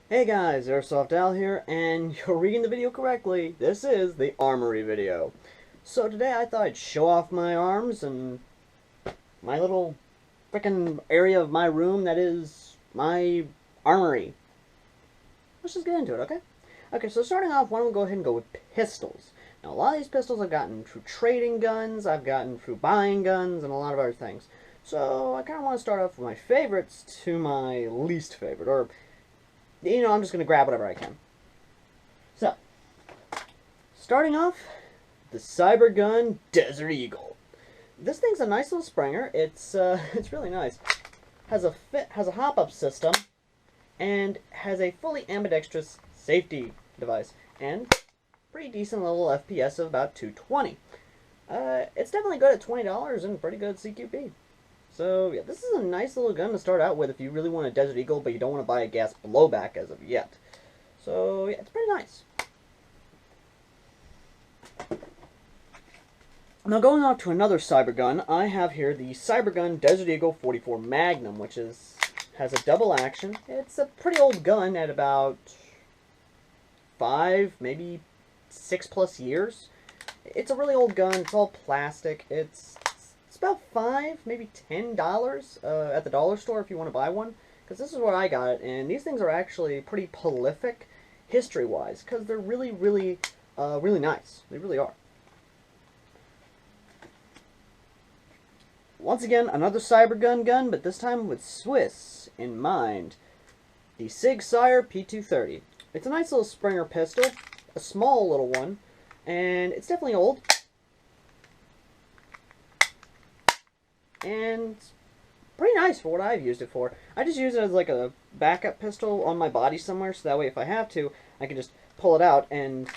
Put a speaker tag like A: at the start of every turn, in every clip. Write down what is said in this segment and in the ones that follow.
A: Hey guys, AirsoftAl here, and you're reading the video correctly. This is the Armory video. So today I thought I'd show off my arms and my little frickin' area of my room that is my armory. Let's just get into it, okay? Okay, so starting off, why don't we go ahead and go with pistols. Now, a lot of these pistols I've gotten through trading guns, I've gotten through buying guns, and a lot of other things. So I kind of want to start off with my favorites to my least favorite, or I'm just going to grab whatever I can. So, starting off, the Cybergun Desert Eagle. This thing's a nice little Springer. It's it's really nice. Has a hop-up system, and has a fully ambidextrous safety device, and pretty decent little FPS of about 220. It's definitely good at $20 and pretty good CQP. So, yeah, this is a nice little gun to start out with if you really want a Desert Eagle, but you don't want to buy a gas blowback as of yet. So, yeah, it's pretty nice. Now, going on to another Cybergun, I have here the Cybergun Desert Eagle 44 Magnum, which has a double action. It's a pretty old gun at about 5, maybe 6+ years. It's a really old gun. It's all plastic. It's about $5, maybe $10 at the dollar store if you want to buy one. Because this is where I got it, and these things are actually pretty prolific history-wise, because they're really, really, really nice. They really are. Once again, another Cybergun gun, but this time with Swiss in mind. The Sig Sauer P230. It's a nice little Springer pistol, a small little one, and it's definitely old. And pretty nice for what I've used it for. I just use it as like a backup pistol on my body somewhere, so that way if I have to, I can just pull it out and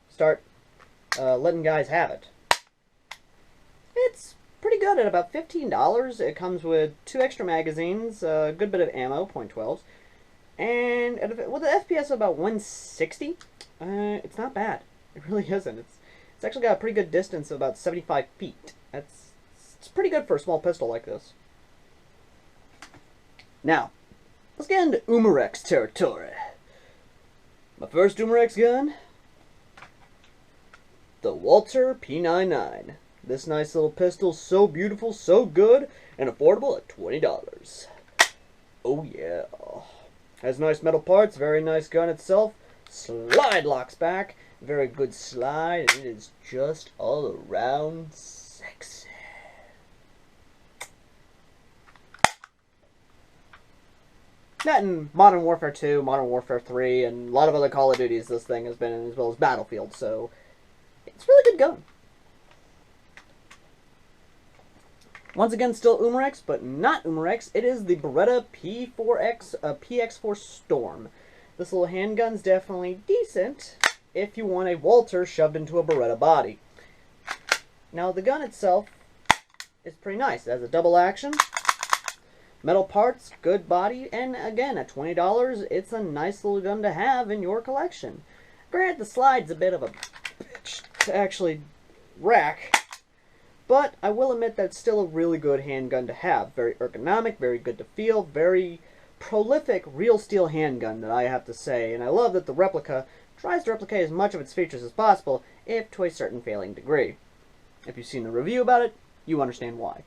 A: start letting guys have it. It's pretty good at about $15. It comes with 2 extra magazines, a good bit of ammo, .12s, and with an FPS of about 160, it's not bad. It really isn't. It's actually got a pretty good distance of about 75 feet. It's pretty good for a small pistol like this. Now, let's get into Umarex territory. My first Umarex gun, the Walther P99. This nice little pistol, so beautiful, so good, and affordable at $20. Oh yeah. Has nice metal parts, very nice gun itself. Slide locks back, very good slide, and it is just all around sexy. That in Modern Warfare 2, Modern Warfare 3, and a lot of other Call of Duties this thing has been in, as well as Battlefield, so it's a really good gun. Once again, still Umarex, but not Umarex. It is the Beretta PX4 Storm. This little handgun's definitely decent if you want a Walther shoved into a Beretta body. Now, the gun itself is pretty nice. It has a double action, metal parts, good body, and again, at $20, it's a nice little gun to have in your collection. Granted, the slide's a bit of a bitch to actually rack, but I will admit that it's still a really good handgun to have. Very ergonomic, very good to feel, very prolific real steel handgun that I have to say, and I love that the replica tries to replicate as much of its features as possible, if to a certain failing degree. If you've seen the review about it, you understand why.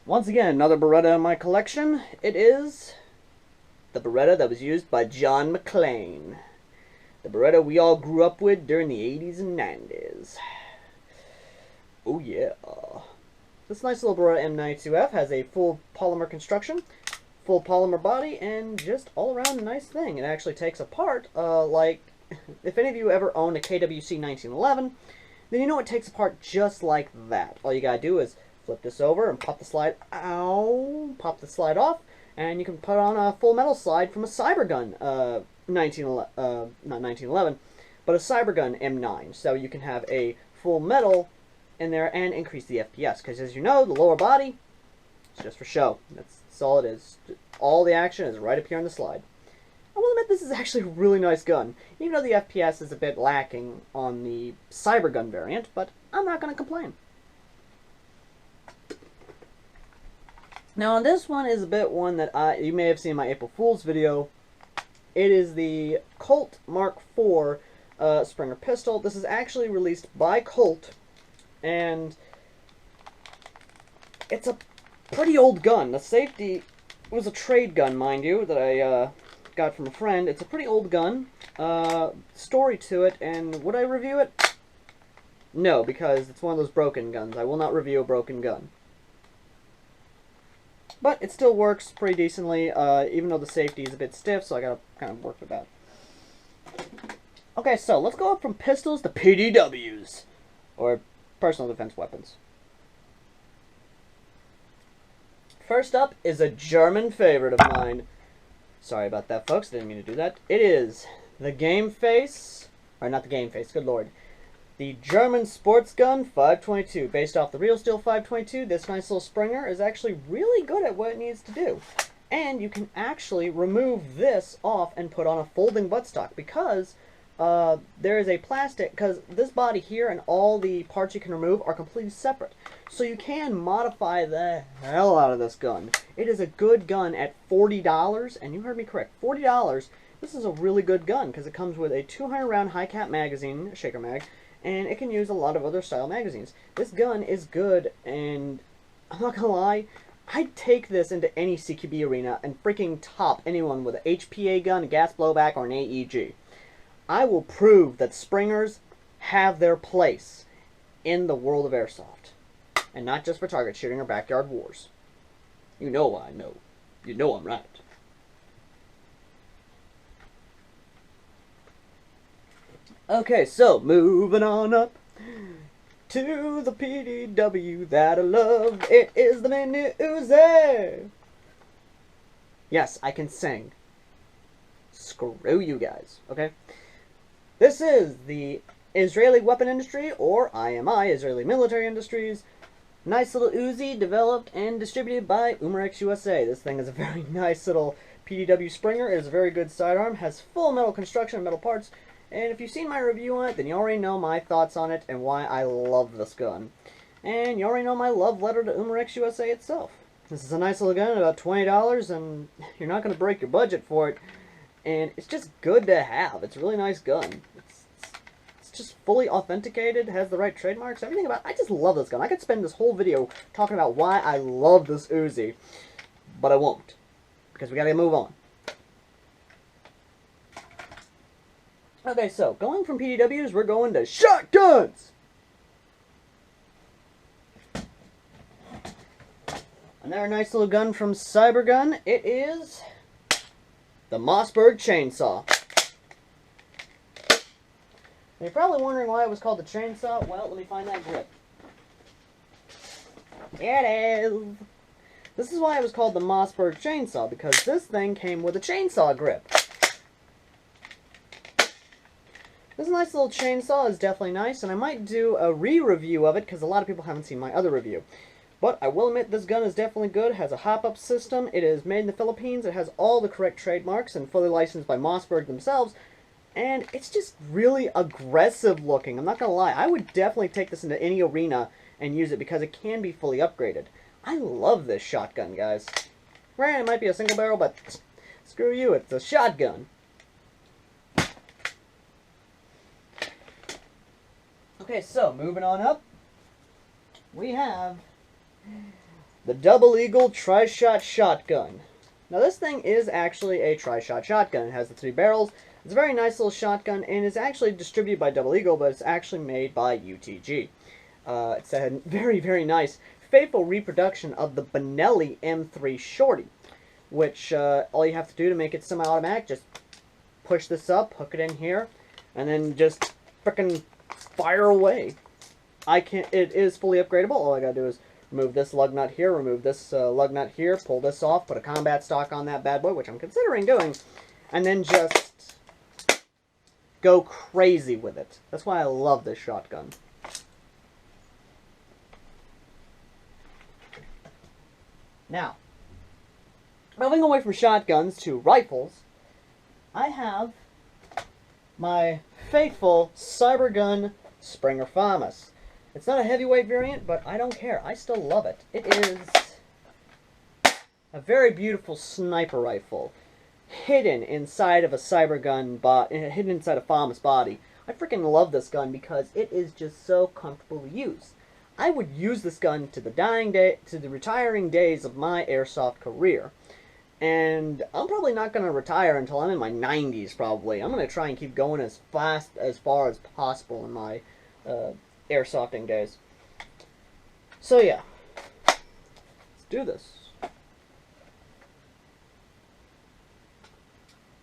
A: Once again, another Beretta in my collection. It is the Beretta that was used by John McClane. The Beretta we all grew up with during the 80s and 90s. Oh yeah. This nice little Beretta M92F has a full polymer construction, full polymer body, and just all around nice thing. It actually takes apart, like, if any of you ever owned a KWC 1911, then you know it takes apart just like that. All you gotta do is flip this over and pop the slide, pop the slide off, and you can put on a full metal slide from a Cybergun, not 1911, but a Cybergun M9. So you can have a full metal in there and increase the FPS, because as you know, the lower body is just for show. That's all it is. All the action is right up here on the slide. I will admit this is actually a really nice gun, even though the FPS is a bit lacking on the Cybergun variant, but I'm not going to complain. Now, this one is a bit one that you may have seen in my April Fool's video. It is the Colt Mark IV Springer pistol. This is actually released by Colt, and it's a pretty old gun. The safety was a trade gun, mind you, that I got from a friend. It's a pretty old gun. Story to it, and would I review it? No, because it's one of those broken guns. I will not review a broken gun. But it still works pretty decently, even though the safety is a bit stiff, so I gotta kind of work with that. Okay, so let's go up from pistols to PDWs, or personal defense weapons. First up is a German favorite of mine. Sorry about that, folks. Didn't mean to do that. It is the Game Face, or not the Game Face, good lord. The German Sports Gun 522. Based off the Real Steel 522, this nice little Springer is actually really good at what it needs to do. And you can actually remove this off and put on a folding buttstock, because there is a plastic, because this body here and all the parts you can remove are completely separate. So you can modify the hell out of this gun. It is a good gun at $40, and you heard me correct, $40. This is a really good gun, because it comes with a 200 round high cap magazine, shaker mag, and it can use a lot of other style magazines. This gun is good, and I'm not gonna lie, I'd take this into any CQB arena and freaking top anyone with an HPA gun, a gas blowback, or an AEG. I will prove that Springers have their place in the world of airsoft, and not just for target shooting or backyard wars. You know I know. You know I'm right. Okay, so moving on up to the PDW that I love. It is the Mini Uzi. Yes, I can sing. Screw you guys, okay? This is the Israeli Weapon Industry, or IMI, Israeli Military Industries. Nice little Uzi developed and distributed by Umarex USA. This thing is a very nice little PDW Springer. It is a very good sidearm, has full metal construction and metal parts. And if you've seen my review on it, then you already know my thoughts on it and why I love this gun. And you already know my love letter to Umarex USA itself. This is a nice little gun, about $20, and you're not going to break your budget for it. And it's just good to have. It's a really nice gun. It's just fully authenticated, has the right trademarks, everything about it. I just love this gun. I could spend this whole video talking about why I love this Uzi, but I won't, because we got to move on. Okay, so, going from PDWs, we're going to shotguns! Another nice little gun from Cybergun. It is the Mossberg Chainsaw. And you're probably wondering why it was called the Chainsaw. Well, let me find that grip. Here it is! This is why it was called the Mossberg Chainsaw, because this thing came with a chainsaw grip. This nice little chainsaw is definitely nice, and I might do a re-review of it, because a lot of people haven't seen my other review. But I will admit this gun is definitely good. It has a hop-up system. It is made in the Philippines. It has all the correct trademarks and fully licensed by Mossberg themselves. And it's just really aggressive looking. I'm not going to lie. I would definitely take this into any arena and use it, because it can be fully upgraded. I love this shotgun, guys. Right, it might be a single barrel, but screw you. It's a shotgun. Okay, so, moving on up, we have the Double Eagle Tri-Shot Shotgun. Now, this thing is actually a tri-shot shotgun. It has the 3 barrels. It's a very nice little shotgun, and it's actually distributed by Double Eagle, but it's actually made by UTG. It's a very, very nice, faithful reproduction of the Benelli M3 Shorty, which all you have to do to make it semi-automatic, just push this up, hook it in here, and then just frickin' fire away. It is fully upgradable. All I gotta do is remove this lug nut here, remove this lug nut here, pull this off, put a combat stock on that bad boy, which I'm considering doing, and then just go crazy with it. That's why I love this shotgun. Now, moving away from shotguns to rifles, I have my faithful Cybergun Springer FAMAS. It's not a heavyweight variant, but I don't care. I still love it. It is a very beautiful sniper rifle hidden inside of a cyber gun, hidden inside a FAMA's body. I freaking love this gun because it is just so comfortable to use. I would use this gun to the retiring days of my airsoft career. And I'm probably not going to retire until I'm in my 90s, probably. I'm going to try and keep going as far as possible in my airsofting days. So yeah, let's do this.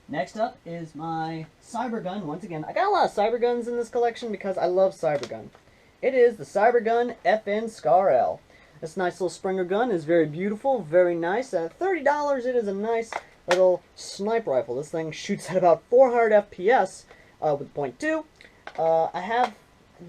A: Next up is my cyber gun. Once again, I got a lot of cyber guns in this collection because I love cyber gun. It is the Cyber Gun FN Scar L. This nice little Springer gun is very beautiful, very nice. At $30, it is a nice little sniper rifle. This thing shoots at about 400 FPS with .2. I have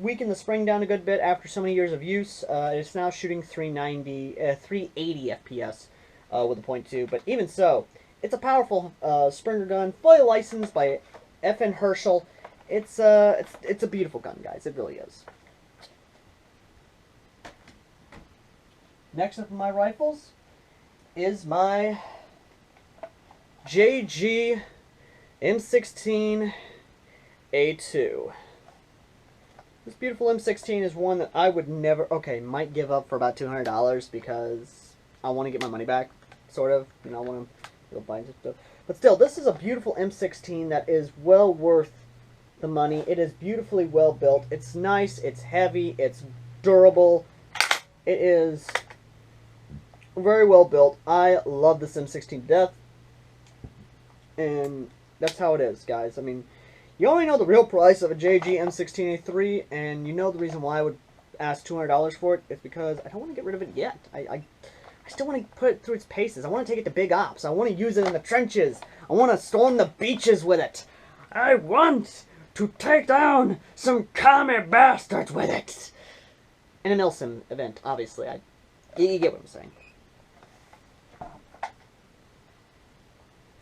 A: weakened the spring down a good bit after so many years of use. It's now shooting 380 FPS with a .2, but even so, it's a powerful Springer gun, fully licensed by FN Herschel. It's a beautiful gun, guys. It really is. Next up in my rifles is my JG M16 A2. This beautiful M16 is one that I would never, might give up for about $200 because I want to get my money back, sort of. You know, I want to go buy stuff. But still, this is a beautiful M16 that is well worth the money. It is beautifully well built. It's nice, it's heavy, it's durable. It is very well built. I love this M16 to death. And that's how it is, guys. I mean, you already know the real price of a JG M16A3, and you know the reason why I would ask $200 for it. It's because I don't want to get rid of it yet. I still want to put it through its paces. I want to take it to big ops. I want to use it in the trenches. I want to storm the beaches with it. I want to take down some commie bastards with it. In an LSIM event, obviously. You get what I'm saying.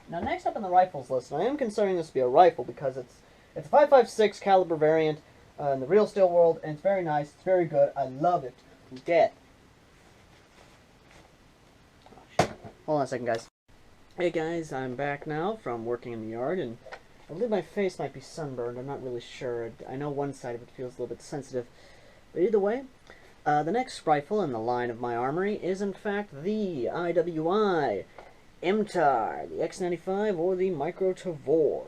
A: Now, next up on the rifles list, and I am considering this to be a rifle because it's a 5.56 caliber variant in the real steel world, and it's very nice, it's very good, I love it to death. Oh, shit. Hold on a second, guys. Hey guys, I'm back now from working in the yard, and I believe my face might be sunburned, I'm not really sure. I know one side of it feels a little bit sensitive, but either way, the next rifle in the line of my armory is in fact the IWI MTAR, the X95, or the Micro Tavor.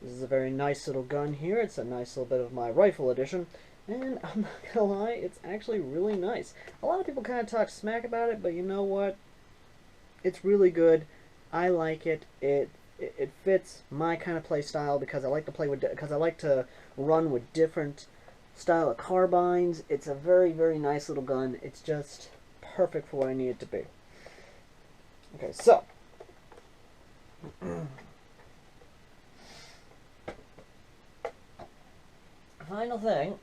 A: This is a very nice little gun here. It's a nice little bit of my rifle edition, and I'm not gonna lie, it's actually really nice. A lot of people kind of talk smack about it, but you know what? It's really good. I like it. It fits my kind of play style because I like to play with, because I like to run with different style of carbines. It's a very, very nice little gun. It's just perfect for what I need it to be. Okay, so final thing,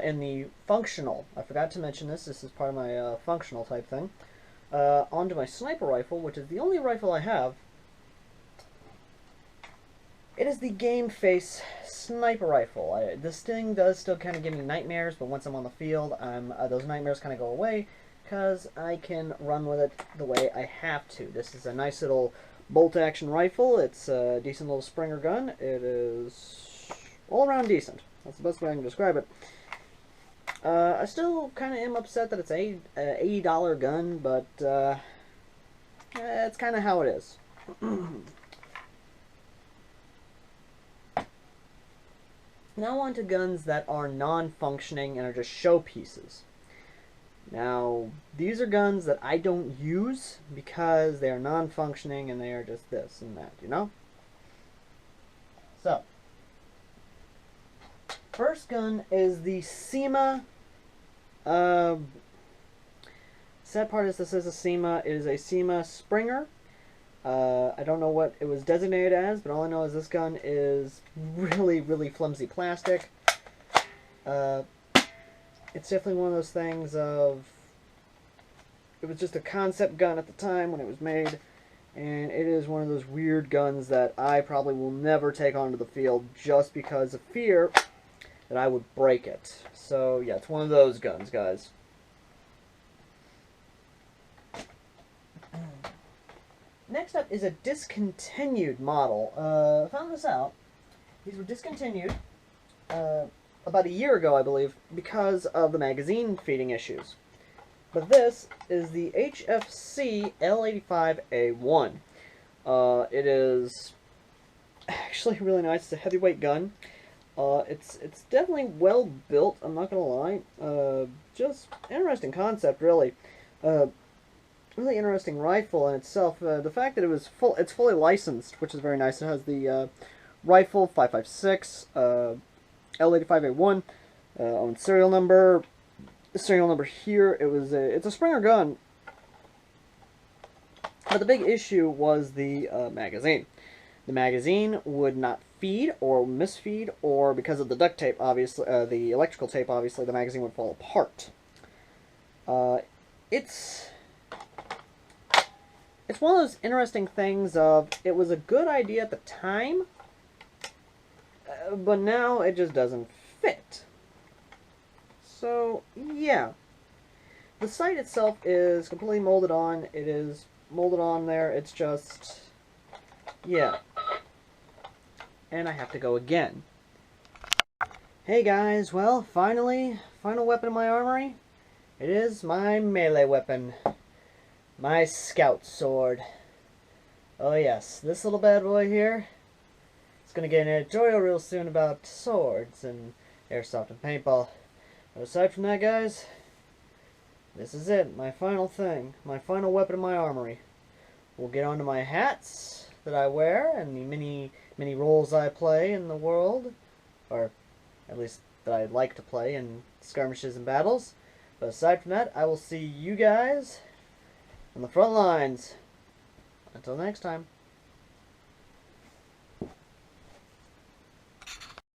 A: in the functional, I forgot to mention this is part of my functional type thing, onto my sniper rifle, which is the only rifle I have. It is the Game Face sniper rifle. This thing does still kind of give me nightmares, but once I'm on the field, those nightmares kind of go away, because I can run with it the way I have to. This is a nice little bolt-action rifle. It's a decent little Springer gun. It is all-around decent. That's the best way I can describe it. I still kind of am upset that it's an $80 gun, but it's kind of how it is. Now on to guns that are non-functioning and are just showpieces. Now, these are guns that I don't use because they are non-functioning and they are just this and that, you know? So, first gun is the SEMA. Sad part is this is a SEMA. It is a SEMA Springer. I don't know what it was designated as, but all I know is this gun is really, really flimsy plastic. It's definitely one of those things of, it was just a concept gun at the time when it was made, and it is one of those weird guns that I probably will never take onto the field just because of fear that I would break it. So yeah, it's one of those guns, guys. next up is a discontinued model. I found this out. These were discontinued about a year ago, I believe, because of the magazine feeding issues. But this is the HFC L85A1. It is actually really nice. It's a heavyweight gun. It's definitely well built. I'm not gonna lie. Just interesting concept, really. Really interesting rifle in itself. The fact that it's fully licensed, which is very nice. It has the rifle 556 L85A1 on serial number. The serial number here. It's a Springer gun. But the big issue was the magazine. The magazine would not feed or misfeed, or because of the duct tape, obviously, the electrical tape, obviously, the magazine would fall apart. It's one of those interesting things of, it was a good idea at the time, but now it just doesn't fit. So, yeah. The sight itself is completely molded on. It is molded on there. It's just, yeah. And I have to go again. Hey guys, well, final weapon in my armory. It is my melee weapon. My scout sword. Oh yes, this little bad boy here. It's gonna get an editorial real soon about swords and airsoft and paintball. But aside from that, guys, this is it. My final thing. My final weapon in my armory. We'll get onto my hats that I wear and the many roles I play in the world, or at least that I like to play in skirmishes and battles. But aside from that, I will see you guys on the front lines. Until next time.